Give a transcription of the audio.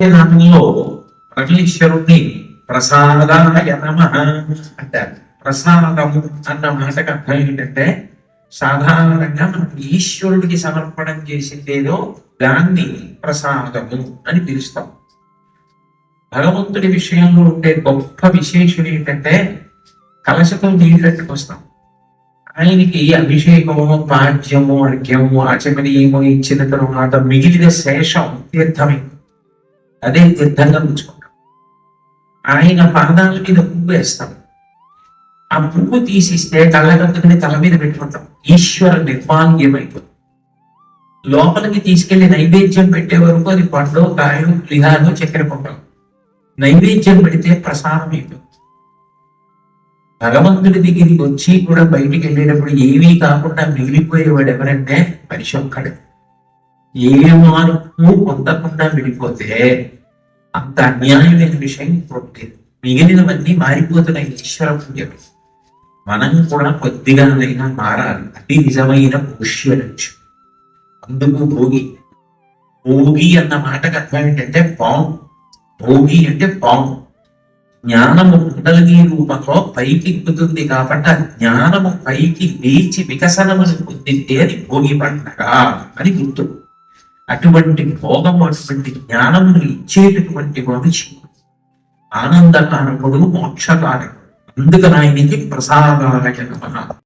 నామంలో పరమేశ్వరుణ్ణి ప్రసాదాయ నమః అంటారు. ప్రసాదము అన్న మాటకు అర్థం ఏంటంటే, సాధారణంగా మనం ఈశ్వరుడికి సమర్పణం చేసిందేదో దాన్ని ప్రసాదము అని పిలుస్తాం. భగవంతుడి విషయంలో ఉండే గొప్ప విశేషం ఏంటంటే, కలశతో నీళ్ళు పెట్టుకొస్తాం. ఆయనకి అభిషేకము, పాద్యము, అర్ఘ్యము, ఆచమనీయము ఇచ్చిన తరువాత మిగిలిన శేషం తీర్థమే. అదే తీర్థంగా ఉంచుకుంటాం. ఆయన పాదాల మీద పువ్వు వేస్తాం. ఆ పువ్వు తీసిస్తే కళ్ళకద్దుకుని తల మీద పెట్టుకుంటాం. ఈశ్వర నిర్మాల్యమైపోతుంది. లోపలికి తీసుకెళ్లి నైవేద్యం పెట్టే వరకు అది పండు, కాయలు, పులిహారో, చక్కెర పొంగం. నైవేద్యం పెడితే ప్రసాదం అయిపోతుంది. భగవంతుడి దగ్గరికి వచ్చి కూడా బయటికి వెళ్ళేటప్పుడు ఏమీ కాకుండా మిగిలిపోయేవాడు ఎవరంటే మనిషి ఒక్కడే. ఏ మార్పు పొందకుండా విడిపోతే అంత అన్యాయమైన విషయం పుట్టేది. మిగిలినవన్నీ మారిపోతున్నాయి ఈశ్వర పుణ్యం. మనం కూడా కొద్దిగానైనా మారాలి. అది నిజమైన పుష్యలక్ష్యం. అందుకు భోగి. భోగి అన్న మాటకు అర్థం ఏంటంటే పాము. భోగి అంటే పాము. జ్ఞానము కుండలిని రూపంలో పైకి ఎక్కుతుంది కాబట్టి ఆ జ్ఞానము పైకి లేచి వికసనమును పొందితే అది భోగి పండగ అని గుర్తు. అటువంటి భోగము, అటువంటి జ్ఞానమును ఇచ్చేటటువంటి మనిషి ఆనందకారకుడు, మోక్షకారకుడు. అందుకని ఆయనకి ప్రసాదాయ నమః